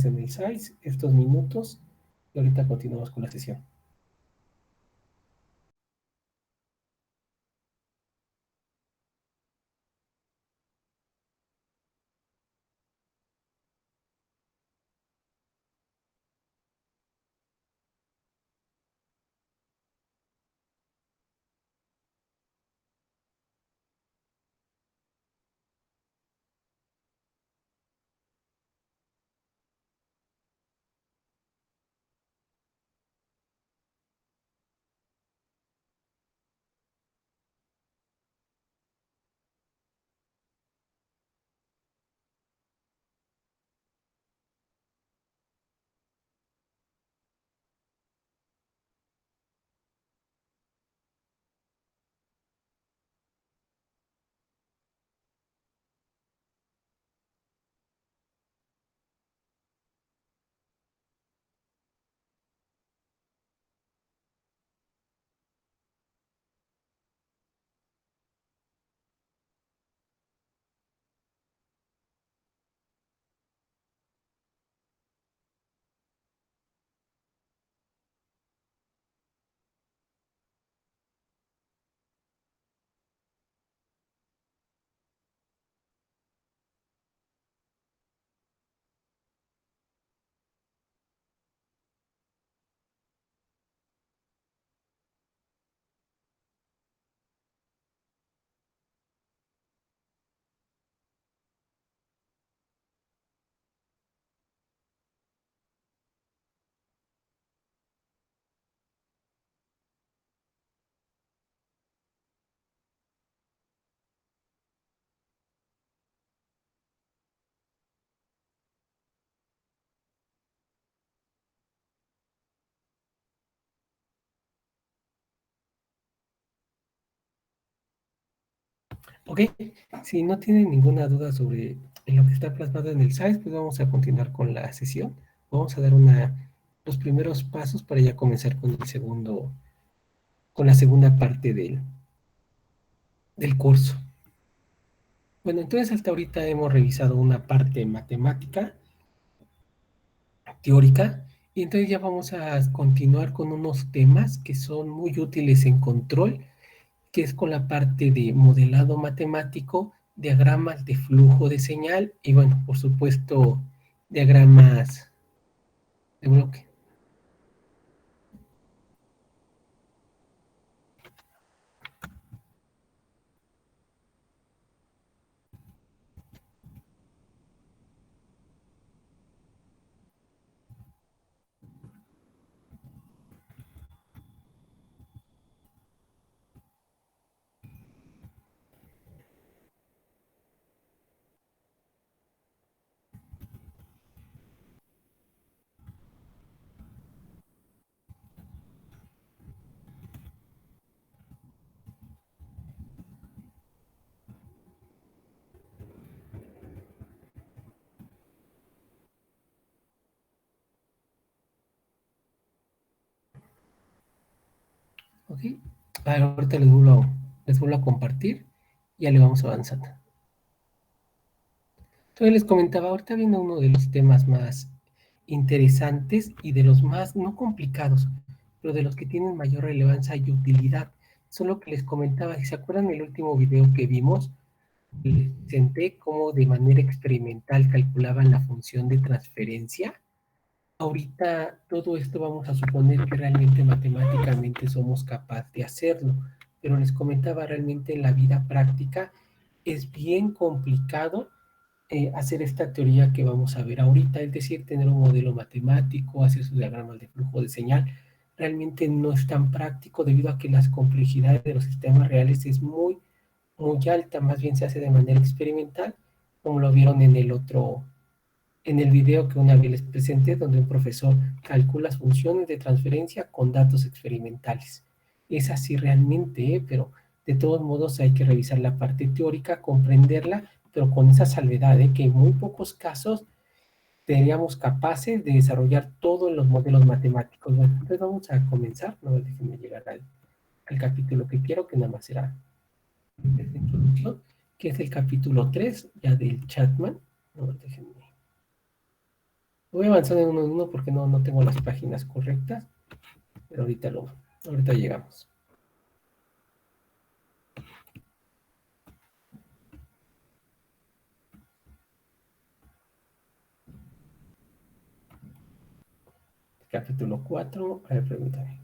en el SAIS estos minutos y ahorita continuamos con la sesión. Ok, si no tienen ninguna duda sobre lo que está plasmado en el SAIS, pues vamos a continuar con la sesión. Vamos a dar los primeros pasos para ya comenzar con la segunda parte del curso. Bueno, entonces hasta ahorita hemos revisado una parte matemática, teórica, y entonces ya vamos a continuar con unos temas que son muy útiles en control, que es con la parte de modelado matemático, diagramas de flujo de señal y bueno, por supuesto, diagramas de bloque. ¿Ok? Ahorita les vuelvo a compartir y ya le vamos avanzando. Entonces les comentaba, ahorita viene uno de los temas más interesantes y de los más, no complicados, pero de los que tienen mayor relevancia y utilidad. Solo que les comentaba, si se acuerdan el último video que vimos, les presenté cómo de manera experimental calculaban la función de transferencia. Ahorita todo esto vamos a suponer que realmente matemáticamente somos capaces de hacerlo, pero les comentaba realmente en la vida práctica es bien complicado hacer esta teoría que vamos a ver ahorita, es decir, tener un modelo matemático, hacer sus diagramas de flujo de señal, realmente no es tan práctico debido a que las complejidades de los sistemas reales es muy alta, más bien se hace de manera experimental, como lo vieron en el video que una vez les presenté, donde un profesor calcula las funciones de transferencia con datos experimentales. Es así realmente, pero de todos modos hay que revisar la parte teórica, comprenderla, pero con esa salvedad de que en muy pocos casos seríamos capaces de desarrollar todo en los modelos matemáticos. Bueno, entonces vamos a comenzar, no déjenme llegar al capítulo que quiero, que nada más será esta introducción, que es el capítulo 3 ya del Chatman. No, déjenme. Voy avanzando de uno en uno porque no tengo las páginas correctas, pero ahorita llegamos. Capítulo 4. A ver, permítame.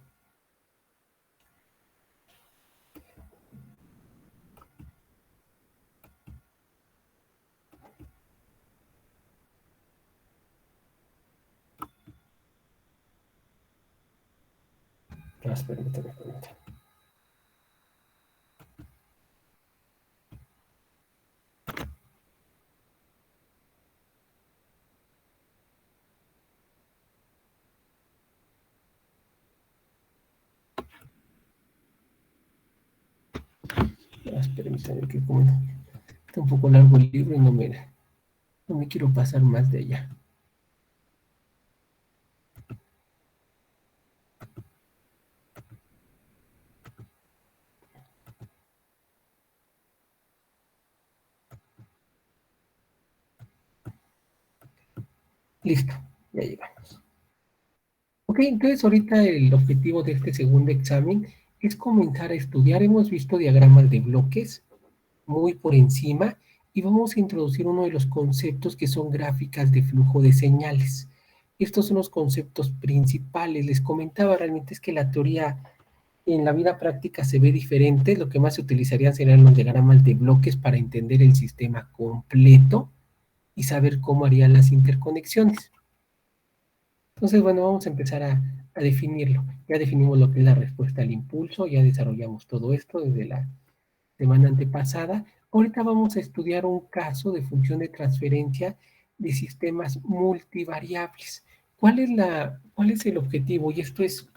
Permítame. Permítame que como está un poco largo el libro y no me quiero pasar más de allá. Listo, ya llegamos. Ok, entonces ahorita el objetivo de este segundo examen es comenzar a estudiar. Hemos visto diagramas de bloques muy por encima y vamos a introducir uno de los conceptos que son gráficas de flujo de señales. Estos son los conceptos principales. Les comentaba realmente es que la teoría en la vida práctica se ve diferente. Lo que más se utilizarían serían los diagramas de bloques para entender el sistema completo y saber cómo harían las interconexiones. Entonces, bueno, vamos a empezar a definirlo. Ya definimos lo que es la respuesta al impulso, ya desarrollamos todo esto desde la semana antepasada. Ahorita vamos a estudiar un caso de función de transferencia de sistemas multivariables. ¿Cuál es el objetivo? Y esto es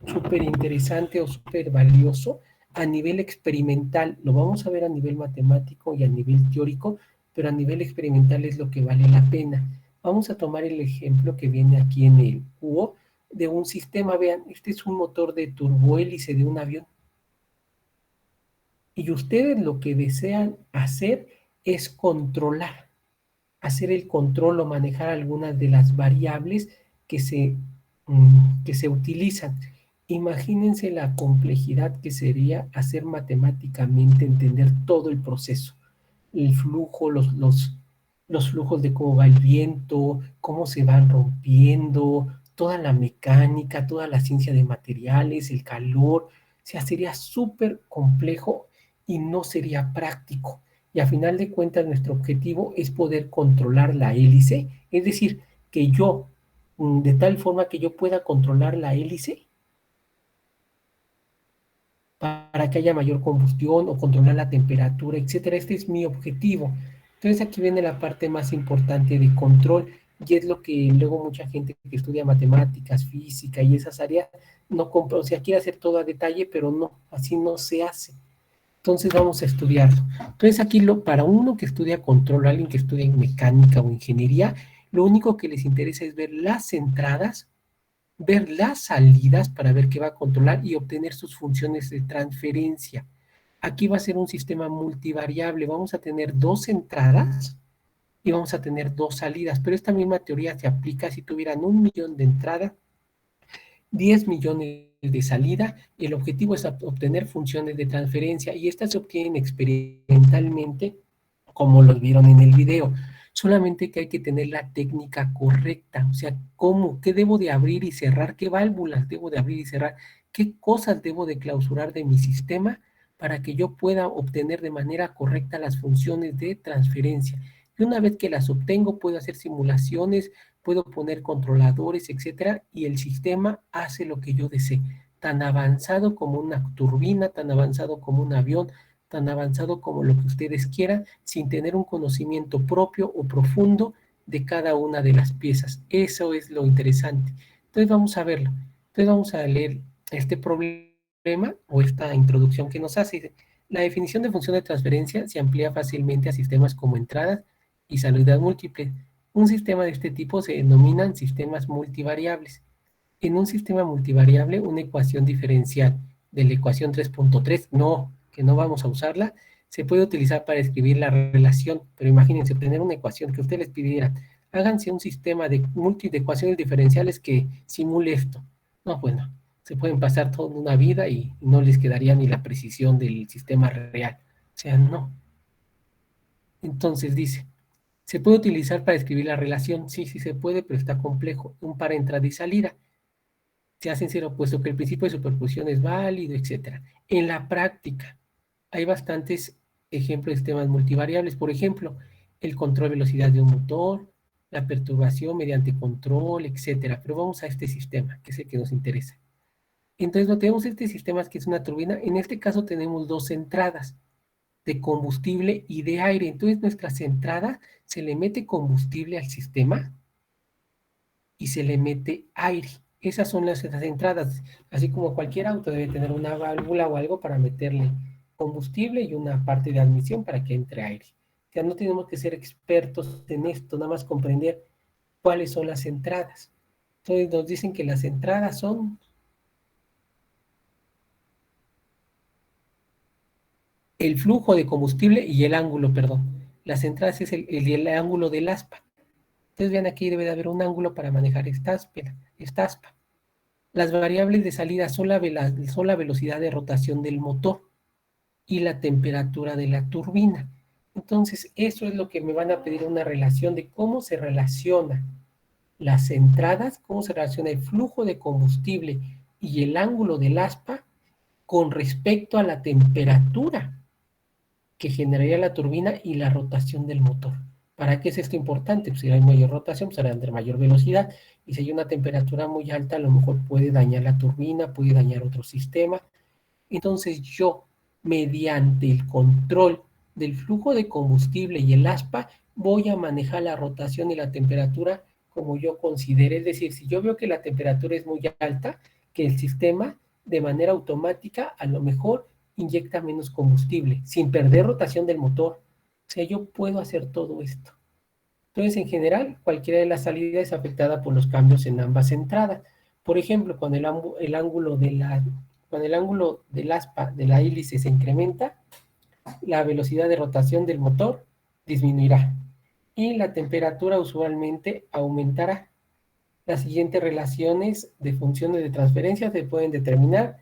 súper interesante o súper valioso a nivel experimental. Lo vamos a ver a nivel matemático y a nivel teórico, pero a nivel experimental es lo que vale la pena. Vamos a tomar el ejemplo que viene aquí en el cubo de un sistema. Vean, este es un motor de turbohélice de un avión y ustedes lo que desean hacer es controlar, hacer el control o manejar algunas de las variables que que se utilizan. Imagínense la complejidad que sería hacer matemáticamente entender todo el proceso, el flujo, los flujos de cómo va el viento, cómo se van rompiendo, toda la mecánica, toda la ciencia de materiales, el calor. O sea, sería súper complejo y no sería práctico. Y a final de cuentas nuestro objetivo es poder controlar la hélice, es decir, que yo, de tal forma que yo pueda controlar la hélice para que haya mayor combustión o controlar la temperatura, etcétera. Este es mi objetivo. Entonces aquí viene la parte más importante de control y es lo que luego mucha gente que estudia matemáticas, física y esas áreas no compra, o sea, quiere hacer todo a detalle, pero no, así no se hace. Entonces vamos a estudiarlo. Entonces aquí para uno que estudia control, alguien que estudia en mecánica o ingeniería, lo único que les interesa es ver las entradas, ver las salidas para ver qué va a controlar y obtener sus funciones de transferencia. Aquí va a ser un sistema multivariable. Vamos a tener dos entradas y vamos a tener dos salidas, pero esta misma teoría se aplica si tuvieran 1 millón de entradas, 10 millones de salida. El objetivo es obtener funciones de transferencia y estas se obtienen experimentalmente como los vieron en el video. Solamente que hay que tener la técnica correcta, o sea, cómo, qué debo de abrir y cerrar, qué válvulas debo de abrir y cerrar, qué cosas debo de clausurar de mi sistema para que yo pueda obtener de manera correcta las funciones de transferencia. Y una vez que las obtengo, puedo hacer simulaciones, puedo poner controladores, etcétera, y el sistema hace lo que yo desee, tan avanzado como una turbina, tan avanzado como un avión, tan avanzado como lo que ustedes quieran, sin tener un conocimiento propio o profundo de cada una de las piezas. Eso es lo interesante. Entonces vamos a verlo. Entonces vamos a leer este problema o esta introducción que nos hace. La definición de función de transferencia se amplía fácilmente a sistemas como entradas y salidas múltiples. Un sistema de este tipo se denominan sistemas multivariables. En un sistema multivariable, una ecuación diferencial de la ecuación 3.3, no, que no vamos a usarla, se puede utilizar para escribir la relación, pero imagínense obtener una ecuación que usted les pidiera háganse un sistema de de ecuaciones diferenciales que simule esto. No, bueno, se pueden pasar toda una vida y no les quedaría ni la precisión del sistema real. O sea, no. Entonces dice, ¿se puede utilizar para escribir la relación? Sí, sí se puede, pero está complejo. Un par entrada y salida. Se hace cero, puesto que el principio de superposición es válido, etcétera. En la práctica, hay bastantes ejemplos de sistemas multivariables. Por ejemplo, el control de velocidad de un motor, la perturbación mediante control, etcétera. Pero vamos a este sistema, que es el que nos interesa. Entonces, no tenemos este sistema que es una turbina. En este caso tenemos dos entradas de combustible y de aire. Entonces, nuestras entradas se le mete combustible al sistema y se le mete aire. Esas son las entradas. Así como cualquier auto debe tener una válvula o algo para meterle combustible y una parte de admisión para que entre aire. O sea, no tenemos que ser expertos en esto, nada más comprender cuáles son las entradas. Entonces nos dicen que las entradas son el flujo de combustible y el ángulo, perdón. Las entradas es el ángulo del aspa. Entonces vean, aquí debe de haber un ángulo para manejar esta aspa. Las variables de salida son la velocidad de rotación del motor y la temperatura de la turbina. Entonces, eso es lo que me van a pedir, una relación de cómo se relaciona las entradas, cómo se relaciona el flujo de combustible y el ángulo del aspa con respecto a la temperatura que generaría la turbina y la rotación del motor. ¿Para qué es esto importante? Pues si hay mayor rotación, pues hará mayor velocidad, y si hay una temperatura muy alta, a lo mejor puede dañar la turbina, puede dañar otro sistema. Entonces yo, mediante el control del flujo de combustible y el aspa, voy a manejar la rotación y la temperatura como yo considere. Es decir, si yo veo que la temperatura es muy alta, que el sistema de manera automática a lo mejor inyecta menos combustible, sin perder rotación del motor. O sea, yo puedo hacer todo esto. Entonces, en general, cualquiera de las salidas es afectada por los cambios en ambas entradas. Por ejemplo, cuando el ángulo cuando el ángulo del aspa de la hélice se incrementa, la velocidad de rotación del motor disminuirá y la temperatura usualmente aumentará. Las siguientes relaciones de funciones de transferencia se pueden determinar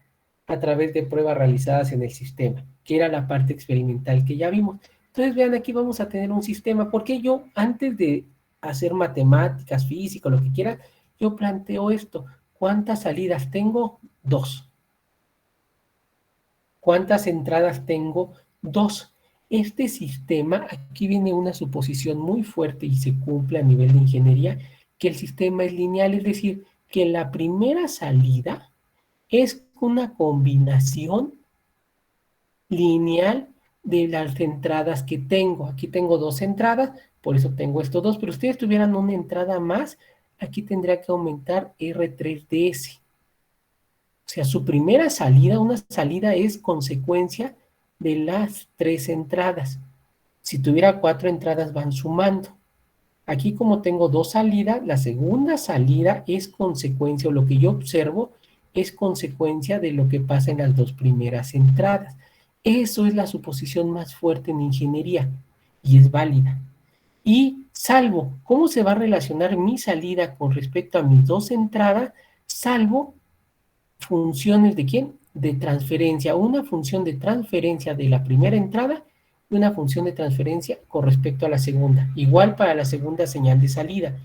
a través de pruebas realizadas en el sistema, que era la parte experimental que ya vimos. Entonces, vean, aquí vamos a tener un sistema, porque yo, antes de hacer matemáticas, física, lo que quiera, yo planteo esto. ¿Cuántas salidas tengo? Dos. ¿Cuántas entradas tengo? Dos. Este sistema, aquí viene una suposición muy fuerte y se cumple a nivel de ingeniería, que el sistema es lineal, es decir, que la primera salida es una combinación lineal de las entradas que tengo. Aquí tengo dos entradas, por eso tengo estos dos, pero si ustedes tuvieran una entrada más, aquí tendría que aumentar R3DS. O sea, su primera salida, una salida es consecuencia de las tres entradas. Si tuviera cuatro entradas van sumando. Aquí como tengo dos salidas, la segunda salida es consecuencia, o lo que yo observo es consecuencia de lo que pasa en las dos primeras entradas. Eso es la suposición más fuerte en ingeniería y es válida. Y salvo, ¿cómo se va a relacionar mi salida con respecto a mis dos entradas? Salvo funciones de quién? De transferencia. Una función de transferencia de la primera entrada y una función de transferencia con respecto a la segunda. Igual para la segunda señal de salida.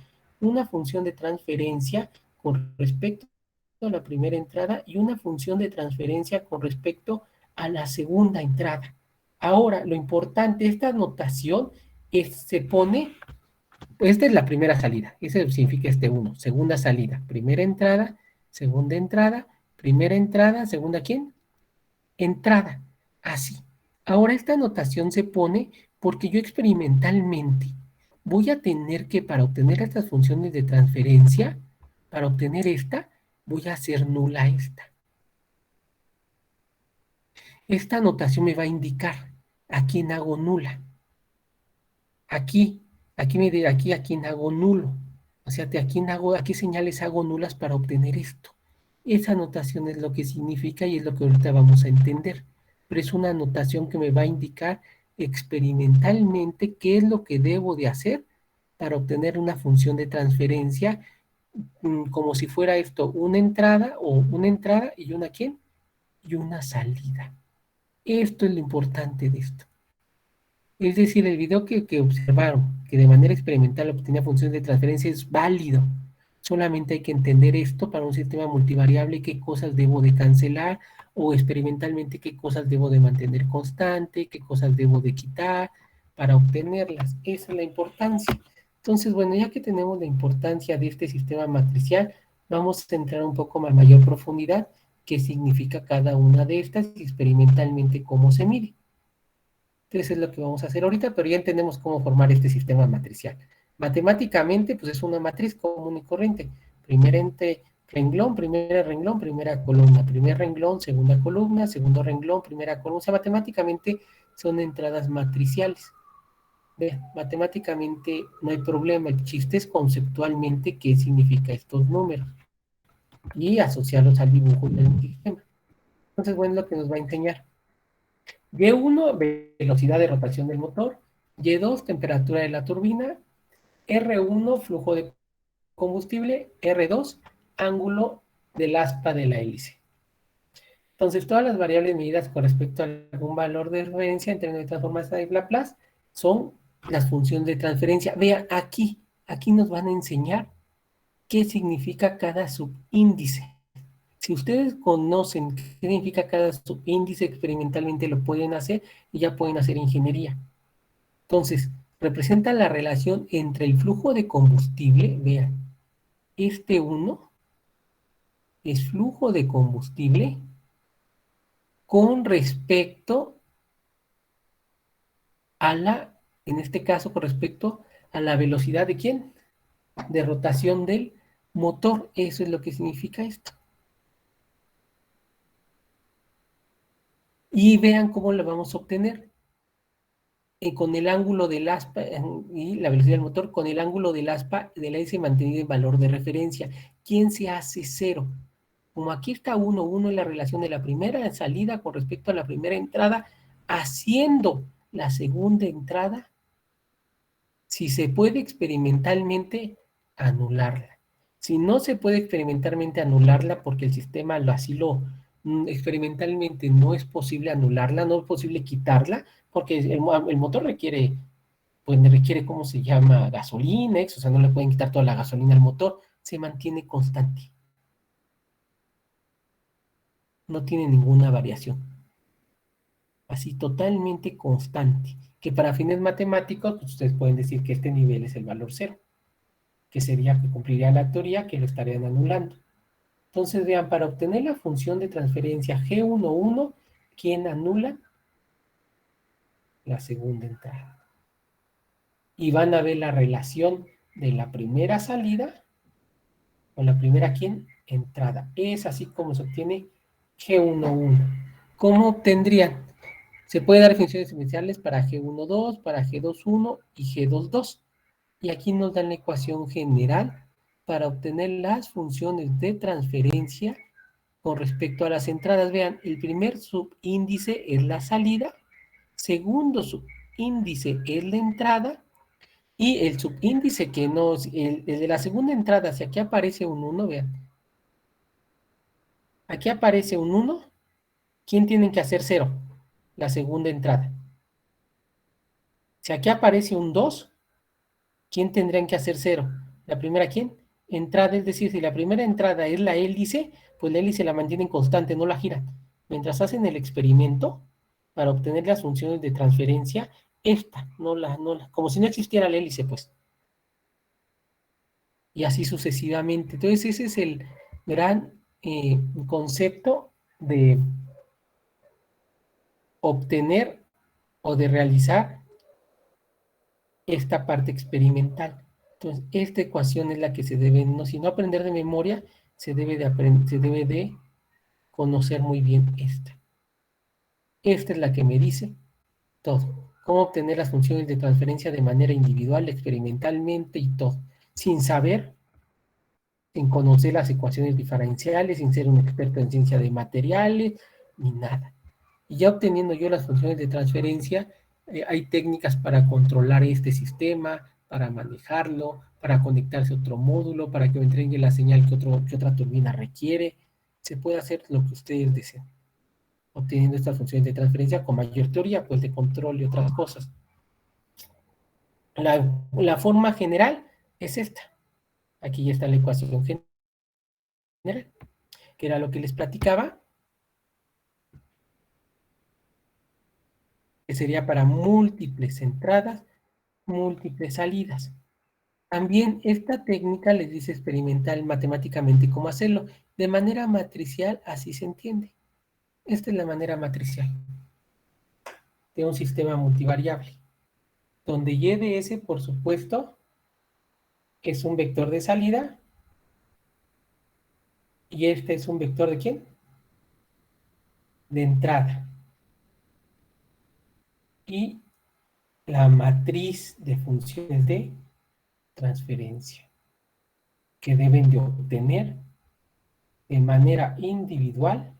Una función de transferencia con respecto a la primera entrada y una función de transferencia con respecto a la segunda entrada. Ahora, lo importante, esta notación se pone, esta es la primera salida, eso significa este uno, segunda salida, primera entrada, primera entrada, segunda ¿quién? Entrada, así. Ahora esta notación se pone porque yo experimentalmente voy a tener que, para obtener estas funciones de transferencia, para obtener esta, voy a hacer nula esta. Esta notación me va a indicar a quién hago nula. Aquí, a quién hago nulo. O sea, a qué señales hago nulas para obtener esto. Esa notación es lo que significa y es lo que ahorita vamos a entender. Pero es una notación que me va a indicar experimentalmente qué es lo que debo de hacer para obtener una función de transferencia, como si fuera esto, una entrada y una ¿quién? Y una salida. Esto es lo importante de esto. Es decir, el video que observaron, que de manera experimental obtenía funciones de transferencia, es válido. Solamente hay que entender esto para un sistema multivariable, qué cosas debo de cancelar, o experimentalmente qué cosas debo de mantener constante, qué cosas debo de quitar para obtenerlas. Esa es la importancia. Entonces, bueno, ya que tenemos la importancia de este sistema matricial, vamos a entrar un poco más mayor profundidad, qué significa cada una de estas y experimentalmente cómo se mide. Entonces es lo que vamos a hacer ahorita, pero ya entendemos cómo formar este sistema matricial. Matemáticamente, pues es una matriz común y corriente. Primera renglón, primera columna. Primer renglón, segunda columna, segundo renglón, primera columna. O sea, matemáticamente son entradas matriciales. Vean, matemáticamente no hay problema. El chiste es conceptualmente qué significa estos números y asociarlos al dibujo del sistema. Entonces, bueno, es lo que nos va a enseñar. Y1, velocidad de rotación del motor. Y2, temperatura de la turbina. R1, flujo de combustible. R2, ángulo del aspa de la hélice. Entonces, todas las variables medidas con respecto a algún valor de referencia en términos de transformación de Laplace son las funciones de transferencia. Vean, aquí nos van a enseñar qué significa cada subíndice. Si ustedes conocen qué significa cada subíndice, experimentalmente lo pueden hacer y ya pueden hacer ingeniería. Entonces, representa la relación entre el flujo de combustible, vean, este 1 es flujo de combustible con respecto a en este caso, con respecto a la velocidad de ¿quién? De rotación del motor. Eso es lo que significa esto. Y vean cómo lo vamos a obtener. Con el ángulo del aspa y la velocidad del motor, con el ángulo del aspa de la hélice mantenido en valor de referencia. ¿Quién se hace cero? Como aquí está 1, 1 es la relación de la primera salida con respecto a la primera entrada, haciendo la segunda entrada, si se puede experimentalmente, anularla. Si no se puede experimentalmente anularla, porque el sistema así experimentalmente no es posible anularla, no es posible quitarla, porque el motor requiere, pues requiere, ¿cómo se llama? Gasolina, o sea, no le pueden quitar toda la gasolina al motor, se mantiene constante. No tiene ninguna variación. Así totalmente constante. Que para fines matemáticos, pues ustedes pueden decir que este nivel es el valor cero, que sería que cumpliría la teoría que lo estarían anulando. Entonces, vean, para obtener la función de transferencia G11, ¿quién anula? La segunda entrada. Y van a ver la relación de la primera salida con la primera, ¿quién? Entrada. Es así como se obtiene G11. ¿Cómo obtendrían? Se puede dar funciones diferenciales para G12, para G21 y G22. Y aquí nos dan la ecuación general para obtener las funciones de transferencia con respecto a las entradas. Vean, el primer subíndice es la salida, segundo subíndice es la entrada, y el subíndice que nos, el de la segunda entrada, si aquí aparece un 1, vean, aquí aparece un 1, ¿quién tienen que hacer 0? La segunda entrada. Si aquí aparece un 2, ¿quién tendrían que hacer 0? La primera, ¿quién? Entrada, es decir, si la primera entrada es la hélice, pues la hélice la mantienen constante, no la giran. Mientras hacen el experimento, para obtener las funciones de transferencia, esta, como si no existiera la hélice, pues. Y así sucesivamente. Entonces, ese es el gran concepto de obtener o de realizar esta parte experimental. Entonces, esta ecuación es la que se debe, no, si no aprender de memoria, se debe de conocer muy bien esta. Esta es la que me dice todo. Cómo obtener las funciones de transferencia de manera individual, experimentalmente y todo. Sin saber, sin conocer las ecuaciones diferenciales, sin ser un experto en ciencia de materiales, ni nada. Y ya obteniendo yo las funciones de transferencia, hay técnicas para controlar este sistema, para manejarlo, para conectarse a otro módulo, para que me entregue la señal que otra turbina requiere. Se puede hacer lo que ustedes deseen, obteniendo estas funciones de transferencia con mayor teoría, pues de control y otras cosas. La forma general es esta. Aquí ya está la ecuación general, que era lo que les platicaba, que sería para múltiples entradas, múltiples salidas. También esta técnica les dice experimental matemáticamente cómo hacerlo. De manera matricial, así se entiende. Esta es la manera matricial de un sistema multivariable, donde y de s, por supuesto, es un vector de salida, y este es un vector de ¿quién? De entrada. Y la matriz de funciones de transferencia, que deben de obtener de manera individual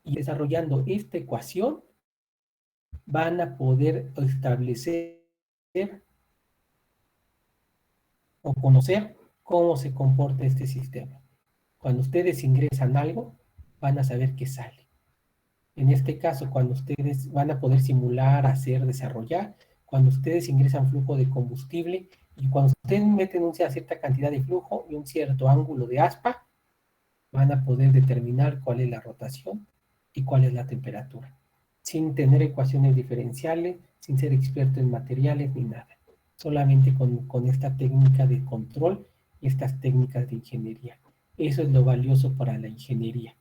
y desarrollando esta ecuación van a poder establecer o conocer cómo se comporta este sistema. Cuando ustedes ingresan algo, van a saber qué sale. En este caso, cuando ustedes van a poder simular, hacer, desarrollar, cuando ustedes ingresan flujo de combustible y cuando ustedes meten una cierta cantidad de flujo y un cierto ángulo de aspa, van a poder determinar cuál es la rotación y cuál es la temperatura, sin tener ecuaciones diferenciales, sin ser experto en materiales ni nada, solamente con esta técnica de control y estas técnicas de ingeniería. Eso es lo valioso para la ingeniería.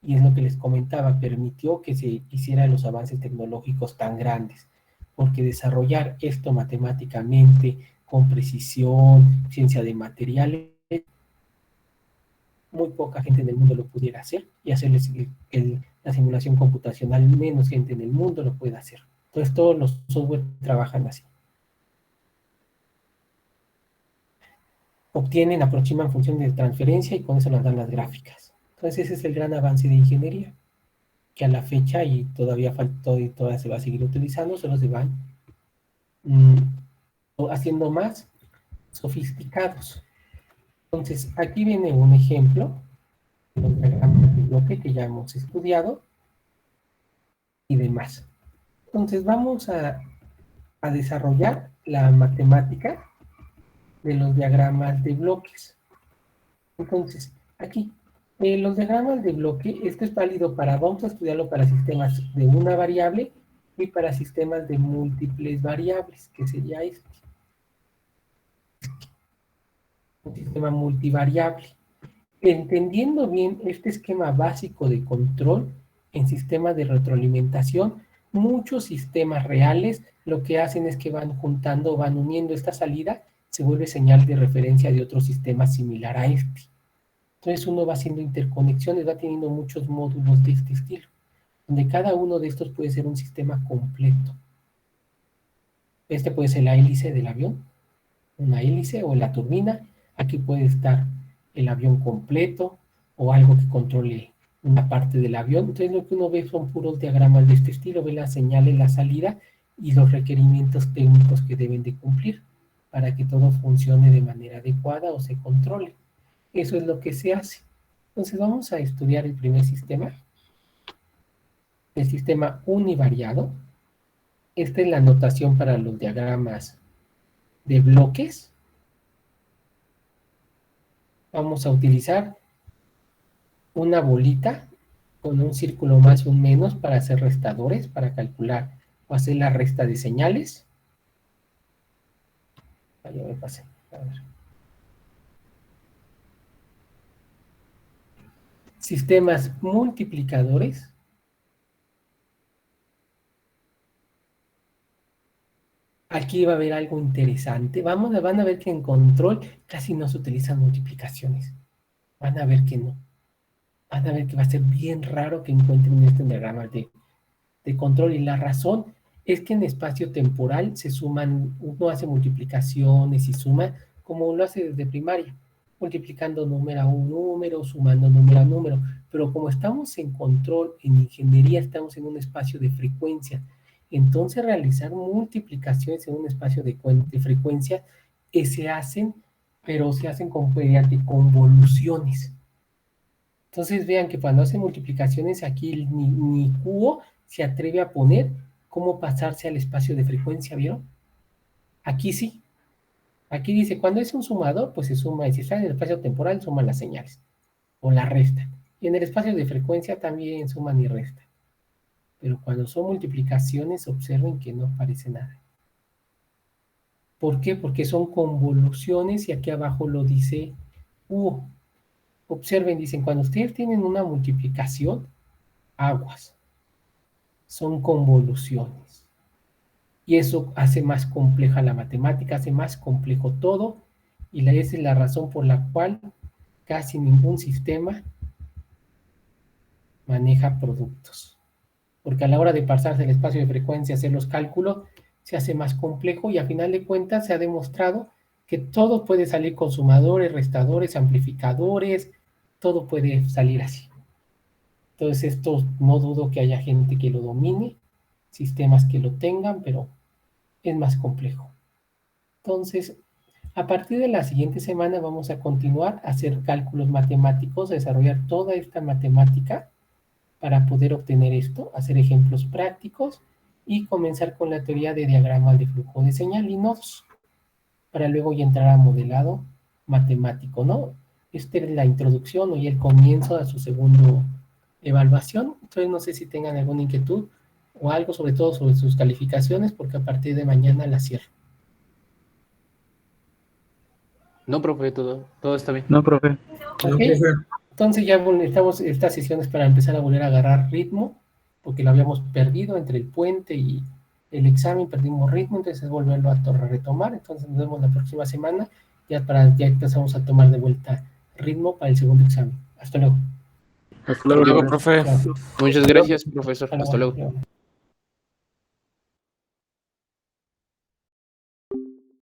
Y es lo que les comentaba, permitió que se hicieran los avances tecnológicos tan grandes, porque desarrollar esto matemáticamente, con precisión, ciencia de materiales, muy poca gente en el mundo lo pudiera hacer, y hacerles la simulación computacional, menos gente en el mundo lo puede hacer. Entonces todos los software trabajan así. Obtienen, aproximan funciones de transferencia y con eso nos dan las gráficas. Entonces ese es el gran avance de ingeniería, que a la fecha y todavía faltó y todavía se va a seguir utilizando, solo se van haciendo más sofisticados. Entonces aquí viene un ejemplo de los diagramas de bloque que ya hemos estudiado y demás. Entonces vamos a desarrollar la matemática de los diagramas de bloques. Entonces, aquí, los diagramas de bloque, esto es válido para, vamos a estudiarlo para sistemas de una variable y para sistemas de múltiples variables, que sería este. Un sistema multivariable. Entendiendo bien este esquema básico de control en sistemas de retroalimentación, muchos sistemas reales lo que hacen es que van juntando, van uniendo esta salida, se vuelve señal de referencia de otro sistema similar a este. Entonces uno va haciendo interconexiones, va teniendo muchos módulos de este estilo, donde cada uno de estos puede ser un sistema completo. Este puede ser la hélice del avión, una hélice o la turbina. Aquí puede estar el avión completo o algo que controle una parte del avión. Entonces lo que uno ve son puros diagramas de este estilo, ve la señal en la salida y los requerimientos técnicos que deben de cumplir para que todo funcione de manera adecuada o se controle. Eso es lo que se hace. Entonces vamos a estudiar el primer sistema, el sistema univariado. Esta es la notación para los diagramas de bloques. Vamos a utilizar una bolita con un círculo más y un menos para hacer restadores, para calcular o hacer la resta de señales. Ya me pasé. A ver. Sistemas multiplicadores. Aquí va a haber algo interesante. Van a ver que en control casi no se utilizan multiplicaciones. Van a ver que no. Van a ver que va a ser bien raro que encuentren este diagrama de control. Y la razón es que en espacio temporal se suman, uno hace multiplicaciones y suma como lo hace desde primaria, multiplicando número a un número, sumando número a número. Pero como estamos en control, en ingeniería, estamos en un espacio de frecuencia. Entonces realizar multiplicaciones en un espacio de frecuencia se hacen, pero se hacen mediante convoluciones. Entonces vean que cuando hacen multiplicaciones aquí ni Cubo se atreve a poner cómo pasarse al espacio de frecuencia, ¿vieron? Aquí sí. Aquí dice, cuando es un sumador, pues se suma, y si está en el espacio temporal, suman las señales, o la restan. Y en el espacio de frecuencia también suman y restan. Pero cuando son multiplicaciones, observen que no aparece nada. ¿Por qué? Porque son convoluciones y aquí abajo lo dice U. Observen, dicen, cuando ustedes tienen una multiplicación, aguas, son convoluciones. Y eso hace más compleja la matemática, hace más complejo todo, y esa es la razón por la cual casi ningún sistema maneja productos. Porque a la hora de pasarse el espacio de frecuencia, hacer los cálculos, se hace más complejo y a final de cuentas se ha demostrado que todo puede salir con sumadores, restadores, amplificadores, todo puede salir así. Entonces esto no dudo que haya gente que lo domine, sistemas que lo tengan, pero es más complejo. Entonces, a partir de la siguiente semana vamos a continuar a hacer cálculos matemáticos, a desarrollar toda esta matemática para poder obtener esto, hacer ejemplos prácticos y comenzar con la teoría de diagrama de flujo de señal y nodos, para luego ya entrar a modelado matemático, ¿no? Esta es la introducción y el comienzo a su segundo evaluación. Entonces no sé si tengan alguna inquietud o algo, sobre todo sobre sus calificaciones, porque a partir de mañana la cierro. No, profe, todo está bien. No, profe. Ok, entonces ya estamos estas sesiones para empezar a volver a agarrar ritmo, porque lo habíamos perdido entre el puente y el examen, perdimos ritmo, entonces es volverlo a retomar. Entonces nos vemos la próxima semana, ya empezamos a tomar de vuelta ritmo para el segundo examen. Hasta luego. Hasta Hasta luego, luego, profe. Chao. Muchas gracias, profesor. Hasta luego. Hasta luego.